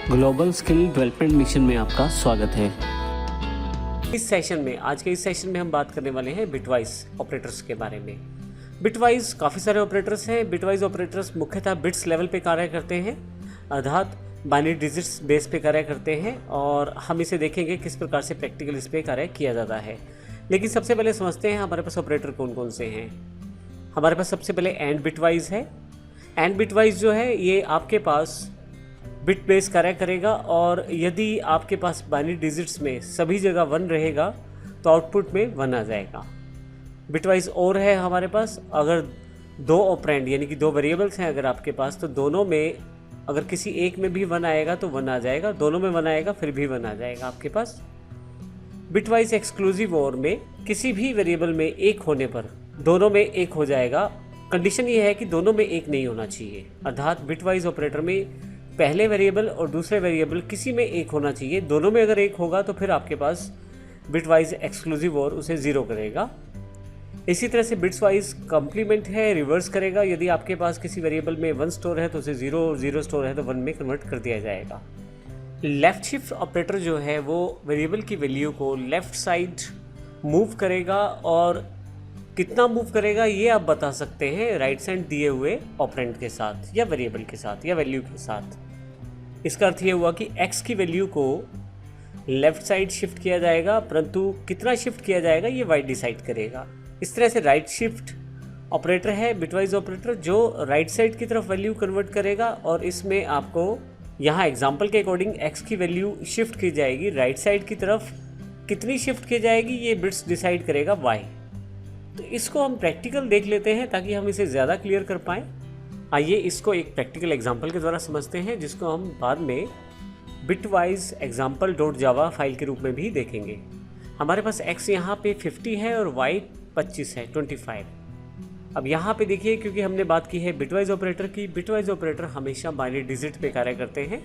Global skill development mission में आपका स्वागत है। आज के इस सेशन में हम बात करने वाले हैं बिटवाइज ऑपरेटर्स के बारे में। बिटवाइज काफ़ी सारे ऑपरेटर्स हैं। बिटवाइज ऑपरेटर्स मुख्यतः बिट्स लेवल पे कार्य करते हैं, अर्थात बाइनरी डिजिट्स बेस पे कार्य करते हैं, और हम इसे देखेंगे किस प्रकार से प्रैक्टिकल इस पे कार्य किया जाता है। लेकिन सबसे पहले समझते हैं हमारे पास ऑपरेटर कौन कौन से हैं। हमारे पास सबसे पहले एंड बिटवाइज है। एंड बिटवाइज जो है ये आपके पास बिट बेस कार्य करेगा, और यदि आपके पास बाइनरी डिजिट्स में सभी जगह 1 रहेगा तो आउटपुट में 1 आ जाएगा। बिटवाइज और है हमारे पास, अगर 2 ऑपरेंड यानी कि 2 वेरिएबल्स हैं अगर आपके पास, तो दोनों में अगर किसी एक में भी 1 आएगा तो 1 आ जाएगा, दोनों में 1 आएगा फिर भी 1 आ जाएगा आपके पास। बिटवाइज एक्सक्लूसिव और में किसी भी वेरिएबल में 1 होने पर दोनों में 1 हो जाएगा। कंडीशन ये है कि दोनों में 1 नहीं होना चाहिए, अर्थात बिटवाइज ऑपरेटर में पहले वेरिएबल और दूसरे वेरिएबल किसी में 1 होना चाहिए। दोनों में अगर 1 होगा तो फिर आपके पास बिटवाइज एक्सक्लूसिव और उसे 0 करेगा। इसी तरह से बिट्स वाइज कॉम्प्लीमेंट है, रिवर्स करेगा। यदि आपके पास किसी वेरिएबल में 1 स्टोर है तो उसे 0, और 0 स्टोर है तो 1 में कन्वर्ट कर दिया जाएगा। लेफ्ट शिफ्ट ऑपरेटर जो है वो वेरिएबल की वैल्यू को लेफ्ट साइड मूव करेगा, और कितना मूव करेगा ये आप बता सकते हैं राइट साइड दिए हुए ऑपरेंड के साथ या वेरिएबल के साथ या वैल्यू के साथ। इसका अर्थ ये हुआ कि x की वैल्यू को लेफ्ट साइड शिफ्ट किया जाएगा, परंतु कितना शिफ्ट किया जाएगा ये y डिसाइड करेगा। इस तरह से राइट शिफ्ट ऑपरेटर है बिटवाइज ऑपरेटर, जो राइट साइड की तरफ वैल्यू कन्वर्ट करेगा, और इसमें आपको यहाँ एग्जाम्पल के अकॉर्डिंग x की वैल्यू शिफ्ट की जाएगी राइट साइड की तरफ। कितनी शिफ्ट की जाएगी ये बिट्स डिसाइड करेगा y। तो इसको हम प्रैक्टिकल देख लेते हैं ताकि हम इसे ज़्यादा क्लियर कर पाएँ। आइए इसको एक प्रैक्टिकल एग्जांपल के द्वारा समझते हैं, जिसको हम बाद में bitwise example dot Java file के रूप में भी देखेंगे। हमारे पास x यहाँ पे 50 है और y 25 है, 25। अब यहाँ पे देखिए, क्योंकि हमने बात की है बिटवाइज ऑपरेटर की, बिटवाइज ऑपरेटर हमेशा बाइनरी डिजिट पे कार्य करते हैं।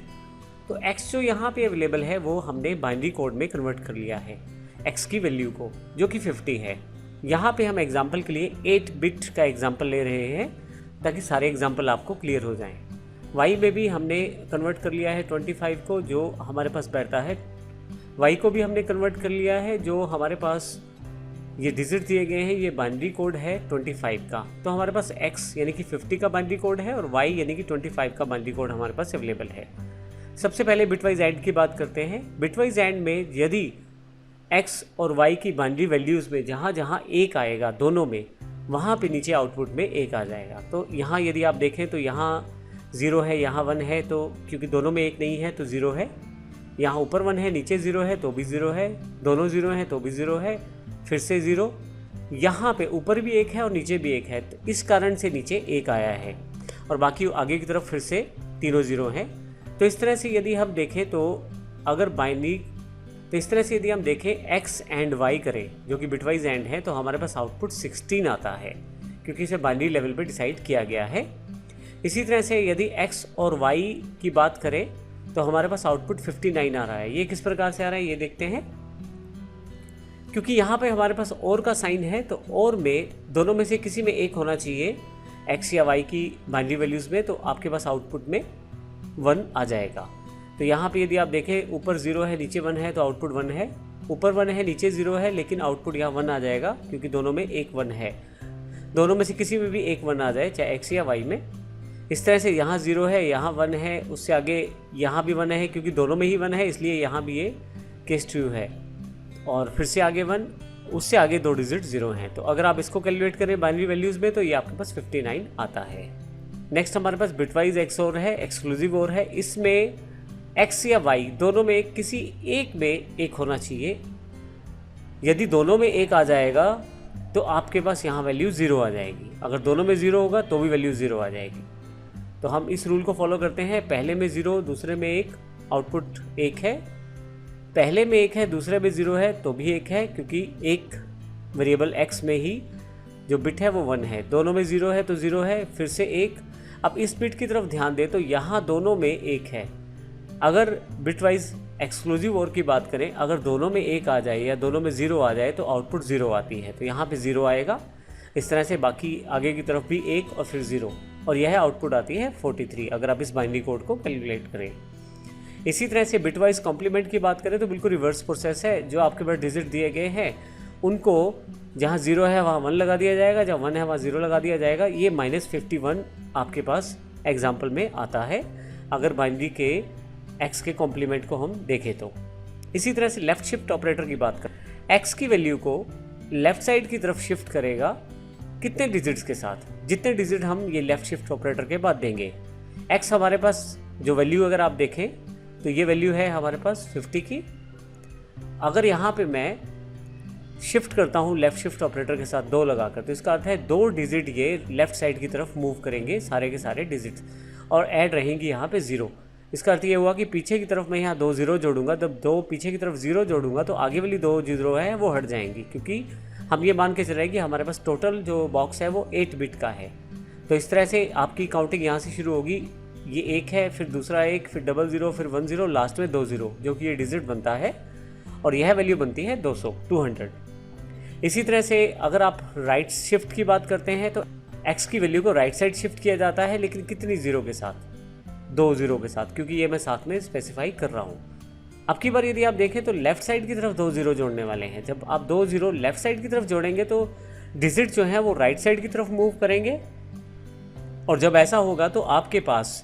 तो x जो यहाँ पे अवेलेबल है वो हमने बाइनरी कोड में कन्वर्ट कर लिया है x की वैल्यू को, जो कि 50 है। यहाँ पे हम एग्जाम्पल के लिए 8 बिट का एग्जाम्पल ले रहे हैं ताकि सारे एग्जाम्पल आपको क्लियर हो जाएं। y में भी हमने कन्वर्ट कर लिया है 25 को, जो हमारे पास बैठता है। y को भी हमने कन्वर्ट कर लिया है, जो हमारे पास ये डिजिट दिए गए हैं, ये बाइनरी कोड है 25 का। तो हमारे पास x यानी कि 50 का बाइनरी कोड है, और y यानी कि 25 का बाइनरी कोड हमारे पास अवेलेबल है। सबसे पहले बिटवाइज एंड की बात करते हैं। बिटवाइज एंड में यदि x और y की बाइनरी वैल्यूज़ में जहाँ जहाँ 1 आएगा दोनों में, वहाँ पे नीचे आउटपुट में 1 आ जाएगा। तो यहाँ यदि आप देखें तो यहाँ 0 है, यहाँ 1 है, तो क्योंकि दोनों में 1 नहीं है तो 0 है। यहाँ ऊपर 1 है, नीचे 0 है तो भी 0 है, दोनों 0 हैं तो भी 0 है, फिर से 0। यहाँ पे ऊपर भी 1 है और नीचे भी 1 है, तो इस कारण से नीचे 1 आया है, और बाकी आगे की तरफ फिर से तीनों 0 हैं। तो इस तरह से यदि हम देखें तो इस तरह से यदि हम देखें x एंड y करें, जो कि बिटवाइज एंड है, तो हमारे पास आउटपुट 16 आता है, क्योंकि इसे बाइनरी लेवल पे डिसाइड किया गया है। इसी तरह से यदि x और y की बात करें तो हमारे पास आउटपुट 59 आ रहा है। ये किस प्रकार से आ रहा है ये देखते हैं। क्योंकि यहाँ पे हमारे पास और का साइन है, तो और में दोनों में से किसी में 1 होना चाहिए x या y की बाइनरी वैल्यूज़ में, तो आपके पास आउटपुट में 1 आ जाएगा। तो यहाँ पे यदि आप देखें ऊपर 0 है, नीचे 1 है, तो आउटपुट 1 है। ऊपर 1 है, नीचे 0 है, लेकिन आउटपुट यहाँ 1 आ जाएगा, क्योंकि दोनों में 1 1 है। दोनों में से किसी में भी 1 1 आ जाए, चाहे x या y में। इस तरह से यहाँ 0 है, यहाँ 1 है, उससे आगे यहाँ भी 1 है, क्योंकि दोनों में ही 1 है, इसलिए यहाँ भी ये केस ट्रू है। और फिर से आगे 1, उससे आगे 2 डिजिट 0 हैं। तो अगर आप इसको कैलकुलेट करें बाइनरी वैल्यूज़ में, तो ये आपके पास 59 आता है। नेक्स्ट हमारे पास बिटवाइज एक्स और है, एक्सक्लूसिव और है। इसमें x या y दोनों में किसी एक में 1 होना चाहिए। यदि दोनों में 1 आ जाएगा तो आपके पास यहाँ वैल्यू 0 आ जाएगी। अगर दोनों में 0 होगा तो भी वैल्यू 0 आ जाएगी। तो हम इस रूल को फॉलो करते हैं। पहले में 0, दूसरे में 1, आउटपुट 1 है। पहले में 1 है, दूसरे में 0 है तो भी 1 है, क्योंकि एक वेरिएबल x में ही जो बिट है वो 1 है। दोनों में 0 है तो 0 है, फिर से 1। अब इस बिट की तरफ ध्यान दें तो यहाँ दोनों में 1 है। अगर बिटवाइज एक्सक्लूसिव और की बात करें, अगर दोनों में 1 आ जाए या दोनों में 0 आ जाए तो आउटपुट 0 आती है, तो यहाँ पे 0 आएगा। इस तरह से बाकी आगे की तरफ भी 1 और फिर 0, और यह आउटपुट आती है 43 अगर आप इस बाइनरी कोड को कैलकुलेट करें। इसी तरह से बिटवाइज कॉम्प्लीमेंट की बात करें तो बिल्कुल रिवर्स प्रोसेस है। जो आपके पास डिजिट दिए गए हैं उनको जहाँ 0 है वहाँ 1 लगा दिया जाएगा, जहाँ 1 है वहाँ 0 लगा दिया जाएगा। ये -51 आपके पास एग्जाम्पल में आता है अगर बाइनरी के x के कॉम्प्लीमेंट को हम देखें तो। इसी तरह से लेफ्ट शिफ्ट ऑपरेटर की बात करें, x की वैल्यू को लेफ्ट साइड की तरफ शिफ्ट करेगा कितने डिजिट्स के साथ, जितने डिजिट हम ये लेफ्ट शिफ्ट ऑपरेटर के बाद देंगे। x हमारे पास जो वैल्यू अगर आप देखें तो ये वैल्यू है हमारे पास 50 की। अगर यहाँ पे मैं शिफ्ट करता हूँ लेफ्ट शिफ्ट ऑपरेटर के साथ 2 लगाकर, तो इसका अर्थ है 2 डिजिट ये लेफ्ट साइड की तरफ मूव करेंगे सारे के सारे डिजिट्स, और ऐड रहेंगी यहाँ पे 0। इसका अर्थ ये हुआ कि पीछे की तरफ मैं यहाँ 2 0 जोड़ूंगा, जब 2 पीछे की तरफ 0 जोड़ूंगा तो आगे वाली 2 0 है वो हट जाएंगी, क्योंकि हम ये मान के चल रहे हैं कि हमारे पास टोटल जो बॉक्स है वो 8 बिट का है। तो इस तरह से आपकी काउंटिंग यहाँ से शुरू होगी, ये 1 है, फिर दूसरा 1, फिर 00, फिर 10, लास्ट में 20, जो कि ये डिजिट बनता है, और यह वैल्यू बनती है 200। इसी तरह से अगर आप राइट शिफ्ट की बात करते हैं तो x की वैल्यू को राइट साइड शिफ्ट किया जाता है, लेकिन कितनी 0 के साथ, 2 0 के साथ, क्योंकि ये मैं साथ में स्पेसिफाई कर रहा हूँ। अब की बार यदि आप देखें तो लेफ्ट साइड की तरफ 2 0 जोड़ने वाले हैं। जब आप 2 0 लेफ्ट साइड की तरफ जोड़ेंगे तो डिजिट जो है वो राइट साइड की तरफ मूव करेंगे, और जब ऐसा होगा तो आपके पास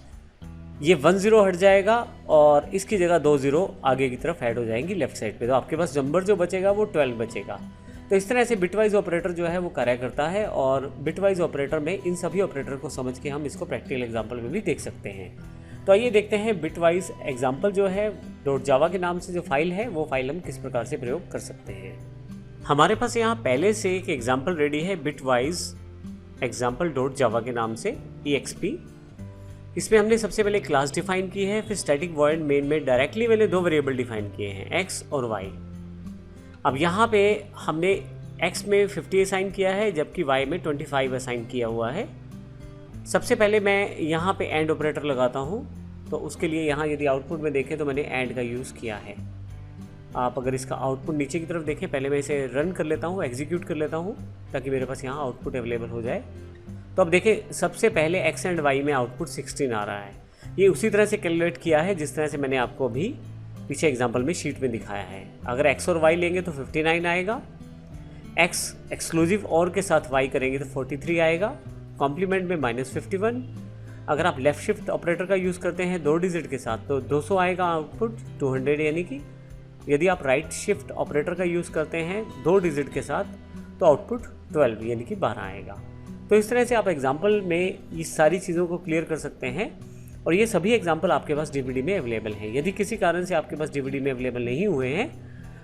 ये 1 0 हट जाएगा और इसकी जगह 2 0 आगे की तरफ ऐड हो जाएंगी लेफ्ट साइड पे, तो आपके पास नंबर जो बचेगा वो 12 बचेगा। तो इस तरह से बिटवाइज ऑपरेटर जो है वो कार्य करता है, और बिटवाइज ऑपरेटर में इन सभी ऑपरेटर को समझ के हम इसको प्रैक्टिकल एग्जांपल में भी देख सकते हैं। तो आइए देखते हैं बिटवाइज एग्जांपल जो है .java के नाम से जो फाइल है वो फाइल हम किस प्रकार से प्रयोग कर सकते हैं। हमारे पास यहाँ पहले से एक एग्जाम्पल रेडी है बिटवाइज एग्जाम्पल .java के नाम से exp। इसमें हमने सबसे पहले क्लास डिफाइन की है, फिर स्टैटिक वॉइड मेन में डायरेक्टली मैंने 2 वेरिएबल डिफाइन किए हैं, x और y। अब यहाँ पे हमने x में 50 असाइन किया है, जबकि y में 25 असाइन किया हुआ है। सबसे पहले मैं यहाँ पे एंड ऑपरेटर लगाता हूँ, तो उसके लिए यहाँ यदि आउटपुट में देखें तो मैंने एंड का यूज़ किया है। आप अगर इसका आउटपुट नीचे की तरफ देखें, पहले मैं इसे रन कर लेता हूँ, एग्जीक्यूट कर लेता हूँ, ताकि मेरे पास यहाँ आउटपुट अवेलेबल हो जाए। तो अब देखें सबसे पहले x एंड y में आउटपुट 16 आ रहा है। ये उसी तरह से कैलकुलेट किया है जिस तरह से मैंने आपको अभी पीछे एग्जांपल में शीट में दिखाया है। अगर x और y लेंगे तो 59 आएगा, x एक्सक्लूसिव और के साथ y करेंगे तो 43 आएगा, कॉम्प्लीमेंट में -51। अगर आप लेफ़्ट शिफ्ट ऑपरेटर का यूज़ करते हैं 2 डिजिट के साथ तो 200 आएगा आउटपुट, 200 यानी कि। यदि आप राइट शिफ्ट ऑपरेटर का यूज़ करते हैं 2 डिजिट के साथ तो आउटपुट 12 यानी कि 12 आएगा। तो इस तरह से आप एग्जाम्पल में ये सारी चीज़ों को क्लियर कर सकते हैं, और ये सभी एग्जाम्पल आपके पास डीवीडी में अवेलेबल हैं। यदि किसी कारण से आपके पास डीवीडी में अवेलेबल नहीं हुए हैं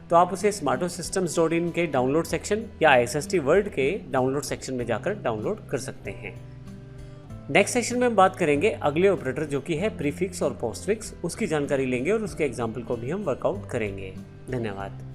तो आप उसे smartosystems.in के डाउनलोड सेक्शन या ISST वर्ल्ड के डाउनलोड सेक्शन में जाकर डाउनलोड कर सकते हैं। नेक्स्ट सेक्शन में हम बात करेंगे अगले ऑपरेटर जो कि है प्रीफिक्स और पोस्टफिक्स, उसकी जानकारी लेंगे और उसके एग्जाम्पल को भी हम वर्कआउट करेंगे। धन्यवाद।